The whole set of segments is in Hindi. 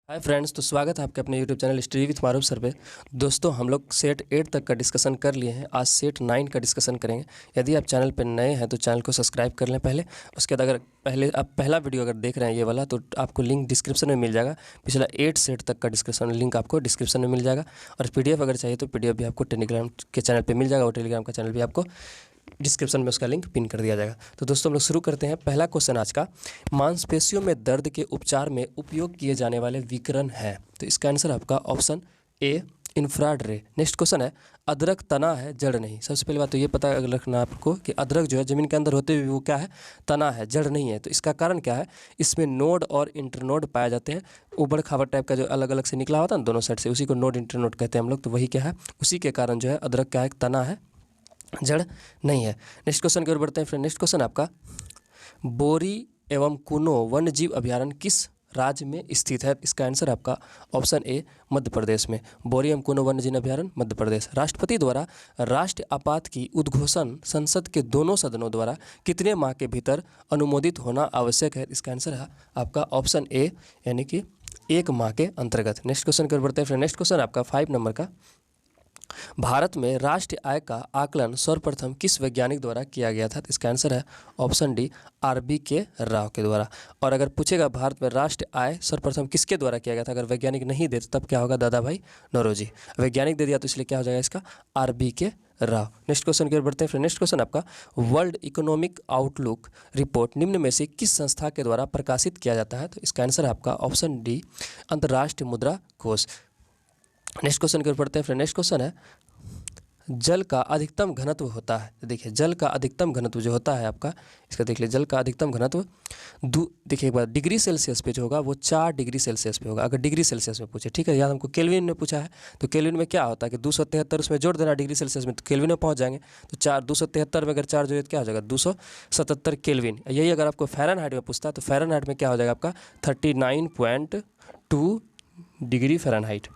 हाय फ्रेंड्स, तो स्वागत है आपके अपने YouTube channel study with Maroof sir पे। दोस्तों, हम लोग सेट 8 तक का डिस्कशन कर लिए हैं। आज सेट 9 का डिस्कशन करेंगे। यदि आप चैनल पर नए हैं तो चैनल को सब्सक्राइब कर लें पहले। उसके बाद अगर पहले आप पहला वीडियो अगर देख रहे हैं ये वाला, तो आपको लिंक डिस्क्रिप्शन में मिल जाएगा। पिछला 8 सेट तक का डिस्कशन लिंक आपको डिस्क्रिप्शन में मिल जाएगा। और PDF अगर चाहिए तो PDF भी आपको टेलीग्राम के चैनल पर मिल जाएगा, और टेलीग्राम का चैनल भी आपको डिस्क्रिप्शन में उसका लिंक पिन कर दिया जाएगा। तो दोस्तों, हम लोग शुरू करते हैं। पहला क्वेश्चन आज का, मांसपेशियों में दर्द के उपचार में उपयोग किए जाने वाले विकिरण है। तो इसका आंसर आपका ऑप्शन ए इंफ्रारेड रे। नेक्स्ट क्वेश्चन है, अदरक तना है जड़ नहीं। सबसे पहली बात तो ये पता रखना आपको कि अदरक जो है ज़मीन के अंदर होते हुए वो क्या है, तना है, जड़ नहीं है। तो इसका कारण क्या है, इसमें नोड और इंटरनोड पाए जाते हैं। ऊबड़ खाबड़ टाइप का जो अलग अलग से निकला होता है ना दोनों साइड से, उसी को नोड इंटरनोड कहते हैं हम लोग। तो वही क्या है, उसी के कारण जो है अदरक क्या है, तना है, जड़ नहीं है। नेक्स्ट क्वेश्चन की ओर बढ़ते हैं फ्रेंड। नेक्स्ट क्वेश्चन आपका, बोरी एवं कुनो वन्य जीव अभ्यारण्य किस राज्य में स्थित है। इसका आंसर आपका ऑप्शन ए मध्य प्रदेश में। बोरी एवं कुनो वन्य जीव अभ्यारण्य मध्य प्रदेश। राष्ट्रपति द्वारा राष्ट्रीय आपात की उद्घोषण संसद के दोनों सदनों द्वारा कितने माह के भीतर अनुमोदित होना आवश्यक है। इसका आंसर है आपका ऑप्शन ए, यानी कि 1 माह के अंतर्गत। नेक्स्ट क्वेश्चन की ओर बढ़ते हैं फ्रेंड। नेक्स्ट क्वेश्चन आपका 5 नंबर का, भारत में राष्ट्रीय आय का आकलन सर्वप्रथम किस वैज्ञानिक द्वारा किया गया था। तो इसका आंसर है ऑप्शन डी, RBK राव के द्वारा। और अगर पूछेगा भारत में राष्ट्रीय आय सर्वप्रथम किसके द्वारा किया गया था, अगर वैज्ञानिक नहीं दे तो तब क्या होगा, दादा भाई नौरोजी। वैज्ञानिक दे दिया तो इसलिए क्या हो जाएगा इसका, RBK राव। नेक्स्ट क्वेश्चन की ओर बढ़ते हैं फ्रेंड। नेक्स्ट क्वेश्चन आपका, वर्ल्ड इकोनॉमिक आउटलुक रिपोर्ट निम्न में से किस संस्था के द्वारा प्रकाशित किया जाता है। तो इसका आंसर आपका ऑप्शन डी, अंतर्राष्ट्रीय मुद्रा कोष। नेक्स्ट क्वेश्चन की ओर पढ़ते हैं फ्रेंड। नेक्स्ट क्वेश्चन है, जल का अधिकतम घनत्व होता है। तो देखिए, जल का अधिकतम घनत्व जो होता है आपका, इसका देख लीजिए, जल का अधिकतम घनत्व देखिए एक बार डिग्री सेल्सियस पे जो होगा वो 4 डिग्री सेल्सियस पे होगा, अगर डिग्री सेल्सियस में पूछे। ठीक है, याद हमको केल्विन में पूछा है, तो केल्विन में क्या होता है कि 273 उसमें जोड़ देना डिग्री सेल्सियस में, तो केल्विन में पहुंच जाएंगे। तो 273 में अगर 4 जोड़े तो क्या हो जाएगा, 277 केल्विन। यही अगर आपको फ़ारेनहाइट में पूछता है तो फ़ारेनहाइट में क्या हो जाएगा आपका 39.2 डिग्री फ़ारेनहाइट।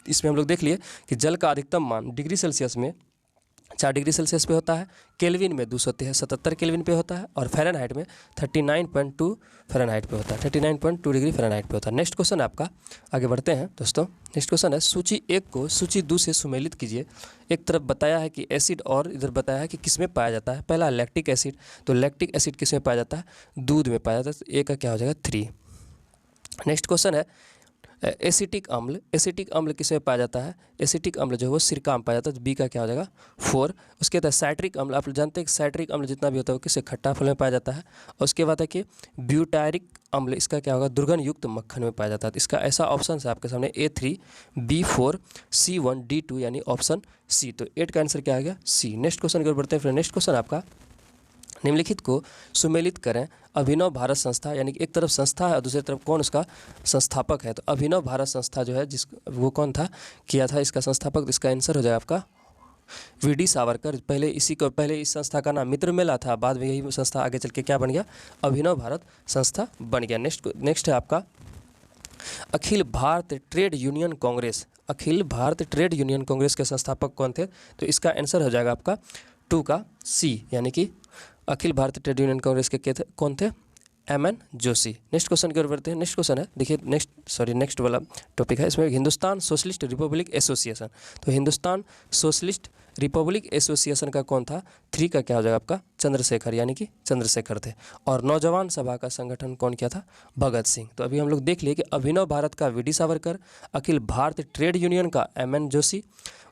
इसमें हम लोग देख लिए कि जल का अधिकतम मान डिग्री सेल्सियस में 4 डिग्री सेल्सियस पे होता है, केल्विन में 277 केल्विन पे होता है, और फ़ारेनहाइट में 39.2 फ़ारेनहाइट पे होता है, 39.2 डिग्री फ़ारेनहाइट पे होता है। नेक्स्ट क्वेश्चन आपका, आगे बढ़ते हैं दोस्तों। नेक्स्ट क्वेश्चन है, सूची 1 को सूची 2 से सुमेलित कीजिए। एक तरफ बताया है कि एसिड, और इधर बताया है कि किस में पाया जाता है। पहला लैक्टिक एसिड, तो लैक्टिक एसिड किस में पाया जाता है, दूध में पाया जाता है। तो ए का क्या हो जाएगा 3। नेक्स्ट क्वेश्चन है, एसिटिक अम्ल, एसिटिक अम्ल किस में पाया जाता है, एसिटिक अम्ल जो है वो सिरका में पाया जाता है। तो बी का क्या हो जाएगा 4। उसके बाद साइट्रिक अम्ल, आप जानते हैं कि साइट्रिक अम्ल जितना भी होता है वो किससे, खट्टा फल में पाया जाता है। और उसके बाद है कि ब्यूटारिक अम्ल, इसका क्या होगा, दुर्गंध युक्त मक्खन में पाया जाता है। तो इसका ऐसा ऑप्शन है आपके सामने A3, B4, C1, D2, यानी ऑप्शन सी। तो 8 का आंसर क्या आ गया, सी। नेक्स्ट क्वेश्चन की ओर बढ़ते हैं फ्रेंड। नेक्स्ट क्वेश्चन आपका, निम्नलिखित को सुमेलित करें। अभिनव भारत संस्था, यानी कि एक तरफ संस्था है और दूसरी तरफ कौन उसका संस्थापक है। तो अभिनव भारत संस्था जो है वो कौन था, किया था इसका संस्थापक। तो इसका आंसर हो जाएगा आपका VD सावरकर। पहले इस संस्था का नाम मित्र मेला था, बाद में यही संस्था आगे चल के क्या बन गया, अभिनव भारत संस्था बन गया। नेक्स्ट है आपका, अखिल भारत ट्रेड यूनियन कांग्रेस, अखिल भारत ट्रेड यूनियन कांग्रेस के संस्थापक कौन थे। तो इसका आंसर हो जाएगा आपका 2 का C, यानी कि अखिल भारतीय ट्रेड यूनियन कांग्रेस के कौन थे, MN जोशी। नेक्स्ट क्वेश्चन की ओर बढ़ते हैं। नेक्स्ट क्वेश्चन है, देखिए नेक्स्ट वाला टॉपिक है, इसमें हिंदुस्तान सोशलिस्ट रिपब्लिक एसोसिएशन। तो हिंदुस्तान सोशलिस्ट रिपब्लिक एसोसिएशन का कौन था, 3 का क्या हो जाएगा आपका, चंद्रशेखर, यानी कि चंद्रशेखर थे। और नौजवान सभा का संगठन कौन किया था, भगत सिंह। तो अभी हम लोग देख लिए कि अभिनव भारत का VD Savarkar, Akhil Bharatiya trade union का MN Joshi,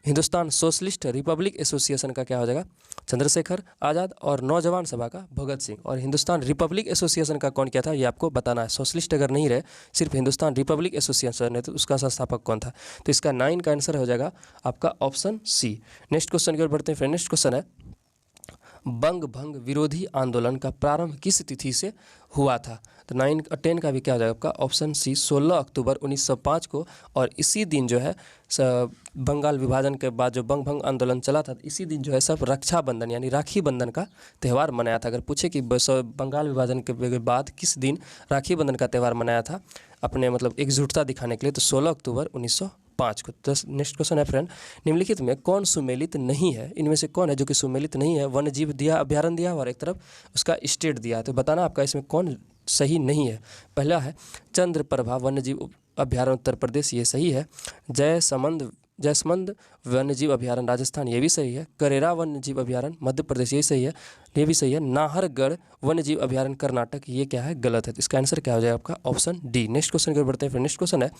Hindustan socialist Republic association का क्या हो जाएगा, चंद्रशेखर आज़ाद, और नौजवान सभा का भगत सिंह। और हिंदुस्तान रिपब्लिक एसोसिएशन का कौन किया था, ये आपको बताना है। सोशलिस्ट अगर नहीं रहे, सिर्फ हिंदुस्तान रिपब्लिक एसोसिएशन है, तो उसका संस्थापक कौन था। तो इसका 9 का आंसर हो जाएगा आपका ऑप्शन C। नेक्स्ट क्वेश्चन की ओर बढ़ते हैं फ्रेंड। नेक्स्ट क्वेश्चन है, बंग भंग विरोधी आंदोलन का प्रारंभ किस तिथि से हुआ था। तो 10 का भी क्या हो जाएगा आपका ऑप्शन C, 16 अक्टूबर 1905 को। और इसी दिन जो है बंगाल विभाजन के बाद जो बंग भंग आंदोलन चला था, इसी दिन जो है सब रक्षाबंधन यानी राखी बंधन का त्यौहार मनाया था। अगर पूछे कि बंगाल विभाजन के बाद किस दिन राखी बंधन का त्यौहार मनाया था, अपने मतलब एकजुटता दिखाने के लिए, तो 16 अक्टूबर 1905 को। तो नेक्स्ट क्वेश्चन है फ्रेंड, निम्नलिखित में कौन सुमेलित नहीं है, इनमें से कौन है जो कि सुमेलित नहीं है। वन्य जीव दिया, अभ्यारण्य दिया, और एक तरफ उसका स्टेट दिया। तो बताना आपका इसमें कौन सही नहीं है। पहला है चंद्रप्रभा वन्य जीव अभ्यारण्य उत्तर प्रदेश, ये सही है। जयसमंद वन्यजीव अभ्यारण्य राजस्थान, ये भी सही है। करेरा वन्यजीव अभ्यारण्य मध्य प्रदेश, ये सही है, ये भी सही है। नाहरगढ़ वन्यजीव अभ्यारण्य कर्नाटक, ये क्या है, गलत है। तो इसका आंसर क्या हो जाएगा आपका ऑप्शन डी। नेक्स्ट क्वेश्चन की ओर बढ़ते हैं। फिर नेक्स्ट क्वेश्चन है,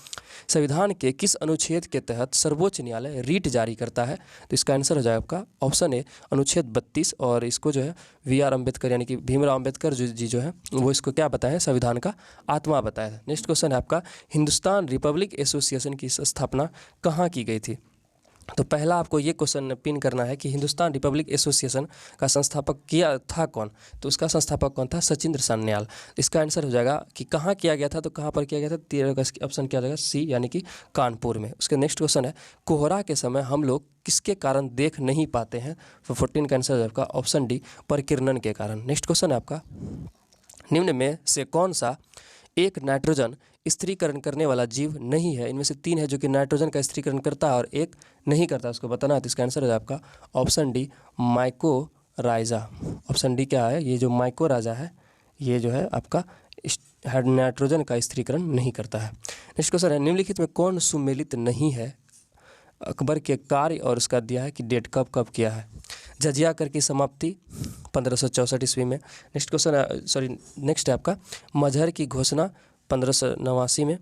संविधान के किस अनुच्छेद के तहत सर्वोच्च न्यायालय रीट जारी करता है? तो इसका आंसर हो जाएगा आपका ऑप्शन ए अनुच्छेद 32। और इसको जो है वी.आर. अम्बेडकर यानी कि भीमराव अम्बेडकर जी जो है वो इसको क्या बताया है, संविधान का आत्मा बताया है। नेक्स्ट क्वेश्चन है आपका, हिंदुस्तान रिपब्लिक एसोसिएशन की स्थापना कहाँ की गई थी? तो पहला आपको ये क्वेश्चन पिन करना है कि हिंदुस्तान रिपब्लिक एसोसिएशन का संस्थापक किया था कौन? तो उसका संस्थापक कौन था? सचिंद्र सान्याल। इसका आंसर हो जाएगा कि कहाँ किया गया था, तो कहाँ पर किया गया था? 13 का ऑप्शन क्या हो जाएगा, सी, यानी कि कानपुर में। उसके नेक्स्ट क्वेश्चन है, कोहरा के समय हम लोग किसके कारण देख नहीं पाते हैं? तो 14 का आंसर हो जाएगा ऑप्शन डी, परिकिरणन के कारण। नेक्स्ट क्वेश्चन है आपका, निम्न में से कौन सा एक नाइट्रोजन स्थिरीकरण करने वाला जीव नहीं है? इनमें से 3 है जो कि नाइट्रोजन का स्थिरीकरण करता है और एक नहीं करता, उसको बताना है। तो इसका आंसर है आपका option D, mycorrhiza. Option D क्या है, ये जो माइकोराइजा है ये जो है आपका नाइट्रोजन का स्थिरीकरण नहीं करता है। नेक्स्ट क्वेश्चन है, निम्नलिखित में कौन सुमेलित नहीं है? अकबर के कार्य और उसका दिया है कि डेट कब किया है। जजिया कर की समाप्ति 1564 ईस्वी में। नेक्स्ट क्वेश्चन है, नेक्स्ट है आपका, मजहर की घोषणा 1589 में,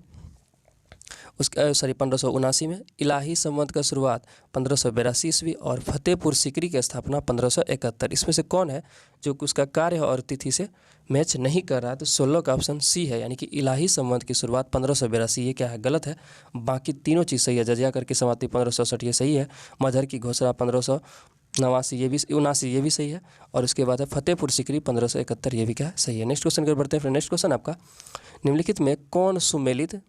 उसका 1579 में। इलाही संवत का शुरुआत 1582 ईस्वी और फतेहपुर सीकरी की स्थापना 1571। इसमें से कौन है जो उसका कार्य और तिथि से मैच नहीं कर रहा है? तो 16 का ऑप्शन सी है, यानी कि इलाही संवत की शुरुआत 1582, ये क्या है, गलत है। बाकी तीनों चीज़ सही है। जजिया कर की समाप्ति 1564 ये सही है, मजहर की घोषणा 1589 ये भी 79 ये भी सही है, और उसके बाद है फतेहपुर सीकरी 1571 ये भी क्या है, सही है। नेक्स्ट क्वेश्चन की ओर बढ़ते हैं। फिर नेक्स्ट क्वेश्चन आपका, निम्नलिखित में कौन सुमेलित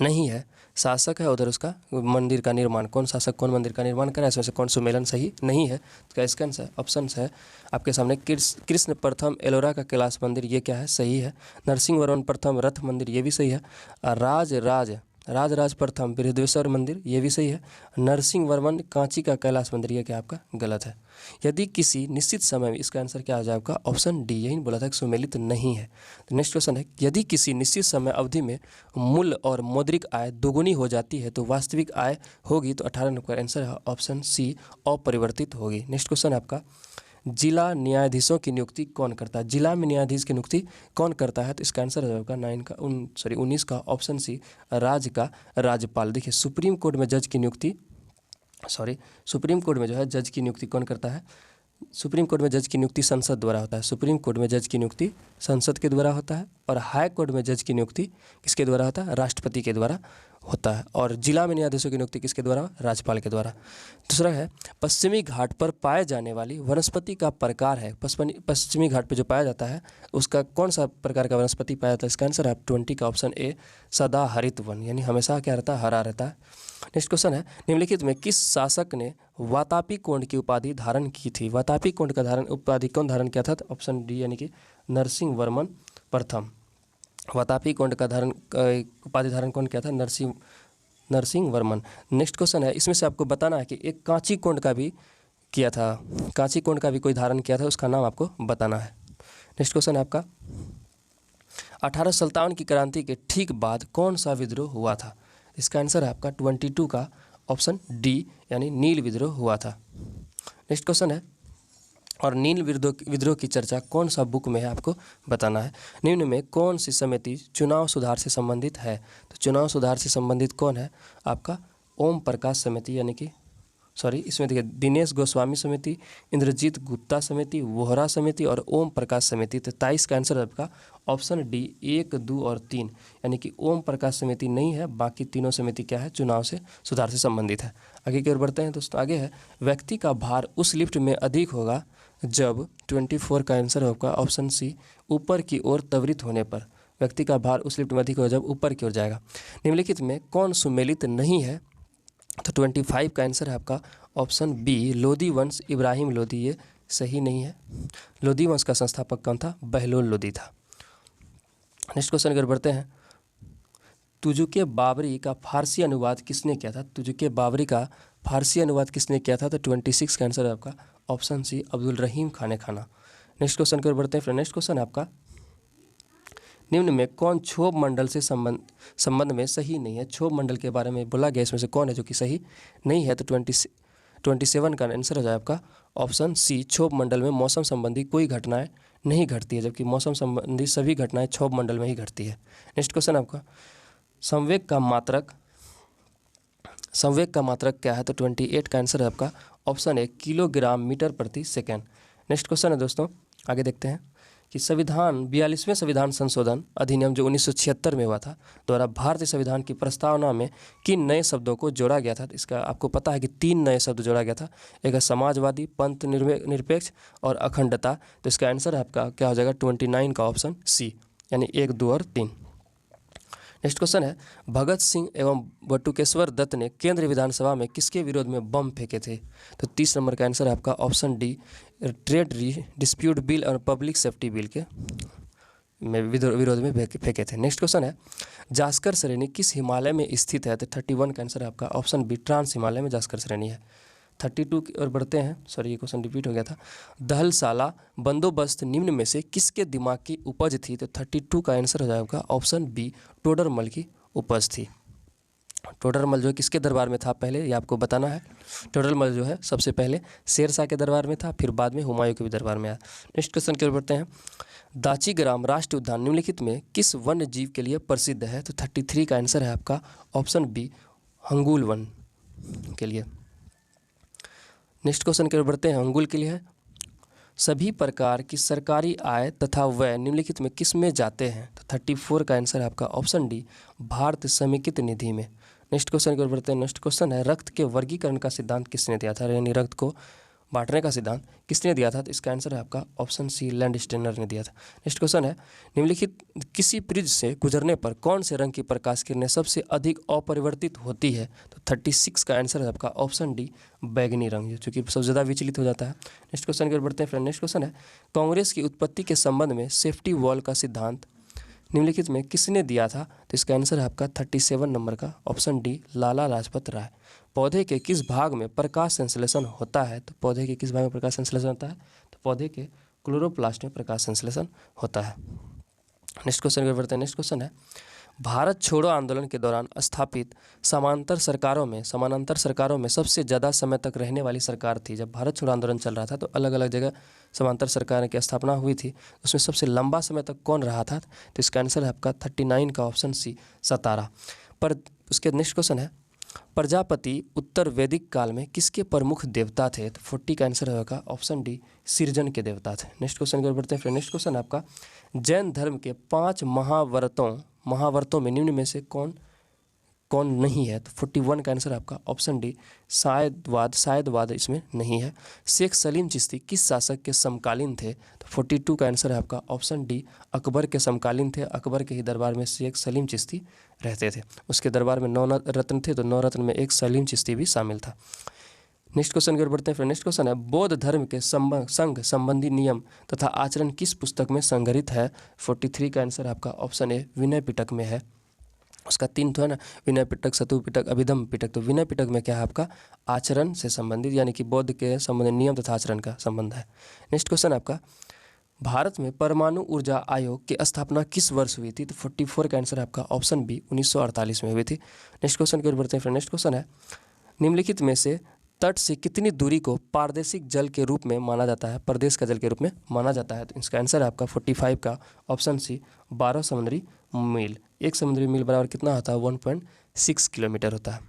नहीं है? शासक है उधर उसका मंदिर का निर्माण, कौन शासक कौन मंदिर का निर्माण करा, इसमें से कौन सुमेलन सही नहीं है? तो इसका आंसर ऑप्शन है आपके सामने, कृष्ण प्रथम एलोरा का कैलाश मंदिर, ये क्या है, सही है। नरसिंह वर्मन प्रथम रथ मंदिर, ये भी सही है। राज प्रथम बृहदेश्वर मंदिर, ये भी सही है। नरसिंह वर्मन कांची का कैलाश मंदिर, ये क्या आपका गलत है। यदि किसी निश्चित समय में, इसका आंसर क्या आ जाए आपका ऑप्शन डी, यही बोला था कि सुमेलित नहीं है। तो नेक्स्ट क्वेश्चन है, यदि किसी निश्चित समय अवधि में मूल्य और मौद्रिक आय दोगुनी हो जाती है तो वास्तविक आय होगी? तो 18 नंबर का आंसर है ऑप्शन सी, अपरिवर्तित होगी। नेक्स्ट क्वेश्चन है आपका, जिला न्यायाधीशों की नियुक्ति कौन करता है? जिला में न्यायाधीश की नियुक्ति कौन करता है? तो इसका आंसर होगा 19 का ऑप्शन सी, राज्य का राज्यपाल। देखिए सुप्रीम कोर्ट में जज की नियुक्ति सुप्रीम कोर्ट में जो है जज की नियुक्ति कौन करता है? सुप्रीम कोर्ट में जज की नियुक्ति संसद द्वारा होता है। सुप्रीम कोर्ट में जज की नियुक्ति संसद के द्वारा होता है, और हाई कोर्ट में जज की नियुक्ति किसके द्वारा होता है? राष्ट्रपति के द्वारा होता है। और जिला में न्यायाधीशों की नियुक्ति किसके द्वारा? राज्यपाल के द्वारा। दूसरा है, पश्चिमी घाट पर पाए जाने वाली वनस्पति का प्रकार है। पश्चिमी घाट पर जो पाया जाता है उसका कौन सा प्रकार का वनस्पति पाया जाता है? इसका आंसर है 20 का ऑप्शन ए, सदा हरित वन, यानी हमेशा क्या रहता है? हरा रहता है। नेक्स्ट क्वेश्चन है, निम्नलिखित में किस शासक ने वातापी कोंड की उपाधि धारण की थी? वातापी कोंड का उपाधि कौन धारण किया था? ऑप्शन डी, यानी कि नरसिंह वर्मन प्रथम। वातापी कोंड का उपाधि धारण कौन किया था? नरसिंह वर्मन। नेक्स्ट क्वेश्चन है, इसमें से आपको बताना है कि एक कांची कोंड का भी किया था, कांची कोंड का भी कोई धारण किया था, उसका नाम आपको बताना है। नेक्स्ट क्वेश्चन है आपका, 1857 की क्रांति के ठीक बाद कौन सा विद्रोह हुआ था? इसका आंसर है आपका 22 का ऑप्शन डी, यानी नील विद्रोह हुआ था। नेक्स्ट क्वेश्चन है, और नील विद्रोह की चर्चा कौन सा बुक में है आपको बताना है। निम्न में कौन सी समिति चुनाव सुधार से संबंधित है? तो चुनाव सुधार से संबंधित कौन है आपका? ओम प्रकाश समिति, यानी कि इसमें देखिए दिनेश गोस्वामी समिति, इंद्रजीत गुप्ता समिति, वोहरा समिति और ओम प्रकाश समिति। तो 23 का आंसर आपका ऑप्शन डी, 1, 2 और 3, यानी कि ओम प्रकाश समिति नहीं है, बाकी तीनों समिति क्या है? चुनाव से सुधार से संबंधित है। आगे की ओर बढ़ते हैं दोस्तों। आगे है, व्यक्ति का भार उस लिफ्ट में अधिक होगा जब 24 का आंसर होगा ऑप्शन सी, ऊपर की ओर त्वरित होने पर। व्यक्ति का भार उस लिफ्ट में अधिक होगा जब ऊपर की ओर जाएगा। निम्नलिखित में कौन सुमेलित नहीं है? तो 25 का आंसर है आपका ऑप्शन बी, लोदी वंश इब्राहिम लोदी, ये सही नहीं है। लोदी वंश का संस्थापक कौन था? बहलोल लोदी था। नेक्स्ट क्वेश्चन की ओर बढ़ते हैं, तुजुके बाबरी का फारसी अनुवाद किसने किया था? तुजुके बाबरी का फारसी अनुवाद किसने किया था? तो 26 का आंसर है आपका ऑप्शन सी, अब्दुल रहीम खान खाना। नेक्स्ट क्वेश्चन की ओर बढ़ते हैं। फिर नेक्स्ट क्वेश्चन है आपका, निम्न में कौन क्षोभ मंडल से संबंध में सही नहीं है? क्षोभ मंडल के बारे में बोला गया, इसमें से कौन है जो कि सही नहीं है? तो 27 का आंसर हो जाए आपका ऑप्शन सी, क्षोभ मंडल में मौसम संबंधी कोई घटनाएं नहीं घटती है, जबकि मौसम संबंधी सभी घटनाएं क्षोभ मंडल में ही घटती है। नेक्स्ट क्वेश्चन आपका, संवेग का मात्रक क्या है? तो 28 का आंसर है आपका ऑप्शन ए, किलोग्राम मीटर प्रति सेकेंड। नेक्स्ट क्वेश्चन है दोस्तों, आगे देखते हैं कि 42वें संविधान संशोधन अधिनियम जो 1976 में हुआ था द्वारा भारतीय संविधान की प्रस्तावना में किन नए शब्दों को जोड़ा गया था? इसका आपको पता है कि 3 नए शब्द जोड़ा गया था, एक है समाजवादी, पंथ निरपेक्ष और अखंडता। तो इसका आंसर आपका क्या हो जाएगा? 29 का ऑप्शन सी, यानी 1, 2 और 3। नेक्स्ट क्वेश्चन है, भगत सिंह एवं बटुकेश्वर दत्त ने केंद्रीय विधानसभा में किसके विरोध में बम फेंके थे? तो 30 नंबर का आंसर है आपका option D, trade dispute bill और पब्लिक सेफ्टी बिल के विरोध में फेंके थे। नेक्स्ट क्वेश्चन है, जास्कर श्रेणी किस हिमालय में स्थित है? तो 31 का आंसर है आपका ऑप्शन बी, ट्रांस हिमालय में जास्कर श्रेणी है। 32 की ओर बढ़ते हैं, सॉरी ये क्वेश्चन रिपीट हो गया था। दहलसाला बंदोबस्त निम्न में से किसके दिमाग की उपज थी? तो 32 का आंसर हो जाएगा ऑप्शन बी, टोडरमल की उपज थी। टोडरमल जो है किसके दरबार में था पहले, ये आपको बताना है। टोडरमल जो है सबसे पहले शेरशाह के दरबार में था, फिर बाद में हुमायूं के भी दरबार में आया। नेक्स्ट क्वेश्चन की ओर बढ़ते हैं, दाचीग्राम राष्ट्रीय उद्यान निम्नलिखित में किस वन्य जीव के लिए प्रसिद्ध है? तो 33 का आंसर है आपका ऑप्शन बी, हंगुल वन के लिए। नेक्स्ट क्वेश्चन की ओर बढ़ते हैं, अंगुल के लिए है, सभी प्रकार की सरकारी आय तथा व्यय निम्नलिखित में किस में जाते हैं? तो 34 का आंसर है आपका ऑप्शन डी, भारत समेकित निधि में। नेक्स्ट क्वेश्चन की ओर बढ़ते हैं, नेक्स्ट क्वेश्चन है, रक्त के वर्गीकरण का सिद्धांत किसने दिया था? यानी रक्त को बांटने का सिद्धांत किसने दिया था? तो इसका आंसर है आपका ऑप्शन सी, लैंडस्टेनर ने दिया था। नेक्स्ट क्वेश्चन है, निम्नलिखित किसी प्रिज्म से गुजरने पर कौन से रंग की प्रकाश किरणें सबसे अधिक अपरिवर्तित होती है? तो 36 का आंसर है आपका ऑप्शन डी, बैगनी रंग, जो कि सबसे ज़्यादा विचलित हो जाता है। नेक्स्ट क्वेश्चन की ओर बढ़ते हैं फ्रेंड। नेक्स्ट क्वेश्चन है, कांग्रेस की उत्पत्ति के संबंध में सेफ्टी वॉल का सिद्धांत निम्नलिखित में किसने दिया था? तो इसका आंसर है आपका 37 नंबर का ऑप्शन डी, लाला लाजपत राय। पौधे के किस भाग में प्रकाश संश्लेषण होता है? तो पौधे के किस भाग में प्रकाश संश्लेषण होता है? तो पौधे के क्लोरोप्लास्ट में प्रकाश संश्लेषण होता है। नेक्स्ट क्वेश्चन की बढ़ते हैं। नेक्स्ट क्वेश्चन है, भारत छोड़ो आंदोलन के दौरान स्थापित समानांतर सरकारों में सबसे ज़्यादा समय तक रहने वाली सरकार थी। जब भारत छोड़ो आंदोलन चल रहा था तो अलग अलग जगह समानांतर सरकार की स्थापना हुई थी, उसमें सबसे लंबा समय तक कौन रहा था? तो इसका आंसर है आपका 39 का ऑप्शन सी, सतारा। पर उसके नेक्स्ट क्वेश्चन है, प्रजापति उत्तर वैदिक काल में किसके प्रमुख देवता थे? तो 40 का आंसर होगा ऑप्शन डी, सृजन के देवता थे। नेक्स्ट क्वेश्चन की ओर बढ़ते हैं फिर। नेक्स्ट क्वेश्चन आपका, जैन धर्म के 5 महाव्रतों में निम्न में से कौन नहीं है? तो 41 का आंसर आपका ऑप्शन डी, शायदवाद इसमें नहीं है। शेख सलीम चिश्ती किस शासक के समकालीन थे? तो 42 का आंसर है आपका ऑप्शन डी, अकबर के समकालीन थे। अकबर के ही दरबार में शेख सलीम चिश्ती रहते थे, उसके दरबार में 9 रत्न थे, तो 9 रत्न में एक सलीम चिश्ती भी शामिल था। नेक्स्ट क्वेश्चन की ओर बढ़ते हैं फिर। नेक्स्ट क्वेश्चन है, बौद्ध धर्म के संघ संबंधी नियम तथा आचरण किस पुस्तक में संग्रहित है? 43 का आंसर आपका ऑप्शन ए, विनय पिटक में है। उसका 3 तो है ना, विनय पिटक, सतु पिटक, अभिधम पिटक। तो विनय पिटक में क्या है आपका? आचरण से संबंधित, यानी कि बौद्ध के संबंधित नियम तथा आचरण का संबंध है। नेक्स्ट क्वेश्चन आपका, भारत में परमाणु ऊर्जा आयोग की स्थापना किस वर्ष हुई थी? तो 44 का आंसर आपका ऑप्शन बी, 1948 में हुई थी। नेक्स्ट क्वेश्चन की ओर बढ़ते हैं फिर। नेक्स्ट क्वेश्चन है, निम्नलिखित में से तट से कितनी दूरी को पारदेशिक जल के रूप में माना जाता है, प्रदेश का जल के रूप में माना जाता है? तो इसका आंसर है आपका 45 का ऑप्शन सी, 12 समुद्री मील। एक समुद्री मील बराबर कितना होता है? 1.6 किलोमीटर होता है।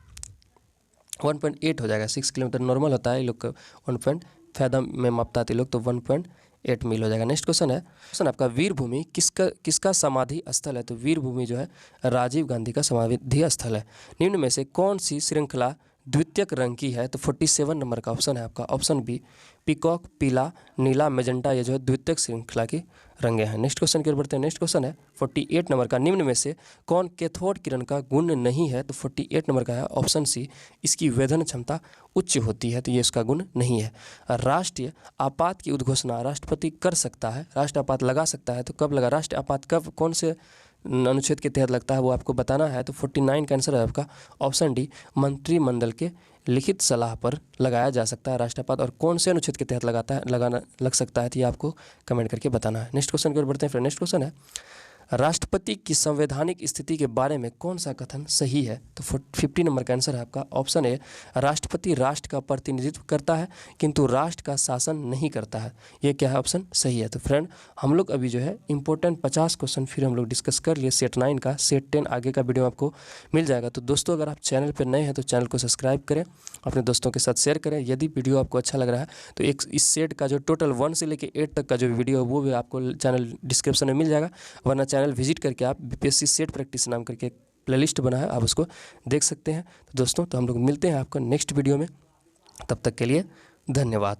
1.8 हो जाएगा, 6 किलोमीटर नॉर्मल होता है, ये लोग 1 फैदम में मापता है लोग, तो 1.8 मील हो जाएगा। नेक्स्ट क्वेश्चन है, क्वेश्चन आपका, वीरभूमि किसका समाधि स्थल है? तो वीरभूमि जो है राजीव गांधी का समाधि स्थल है। निम्न में से कौन सी श्रृंखला द्वितीयक रंग की है? तो 47 नंबर का ऑप्शन है आपका ऑप्शन बी, पीकॉक, पीला, नीला, मेजेंटा, ये जो है द्वितीयक श्रृंखला की रंगे हैं। नेक्स्ट क्वेश्चन की ओर बढ़ते हैं। नेक्स्ट क्वेश्चन है 48 नंबर का, निम्न में से कौन कैथोड किरण का गुण नहीं है? तो 48 नंबर का है ऑप्शन सी, इसकी वेधन क्षमता उच्च होती है, तो ये इसका गुण नहीं है। राष्ट्रीय आपात की उद्घोषणा राष्ट्रपति कर सकता है, राष्ट्र आपात लगा सकता है, तो कब लगा? राष्ट्रीय आपात कब, कौन से अनुच्छेद के तहत लगता है वो आपको बताना है। तो 49 का आंसर है आपका ऑप्शन डी, मंत्रिमंडल के लिखित सलाह पर लगाया जा सकता है राष्ट्रपात, और कौन से अनुच्छेद के तहत लग सकता है, तो ये आपको कमेंट करके बताना है। नेक्स्ट क्वेश्चन की ओर बढ़ते हैं फिर। नेक्स्ट क्वेश्चन है, राष्ट्रपति की संवैधानिक स्थिति के बारे में कौन सा कथन सही है? तो 50 नंबर का आंसर है आपका ऑप्शन ए, राष्ट्रपति राष्ट्र का प्रतिनिधित्व करता है किंतु राष्ट्र का शासन नहीं करता है। ये क्या है? ऑप्शन सही है। तो फ्रेंड, हम लोग अभी जो है इंपॉर्टेंट 50 क्वेश्चन फिर हम लोग डिस्कस कर लिए सेट 9 का। सेट 10 आगे का वीडियो आपको मिल जाएगा। तो दोस्तों, अगर आप चैनल पर नए हैं तो चैनल को सब्सक्राइब करें, अपने दोस्तों के साथ शेयर करें। यदि वीडियो आपको अच्छा लग रहा है तो एक इस सेट का जो टोटल 1 से लेकर 8 तक का जो वीडियो है वो भी आपको चैनल डिस्क्रिप्शन में मिल जाएगा, वरना चैनल विजिट करके आप बीपीएससी सेट प्रैक्टिस नाम करके प्लेलिस्ट बना है, आप उसको देख सकते हैं। तो दोस्तों, तो हम लोग मिलते हैं आपको नेक्स्ट वीडियो में। तब तक के लिए धन्यवाद।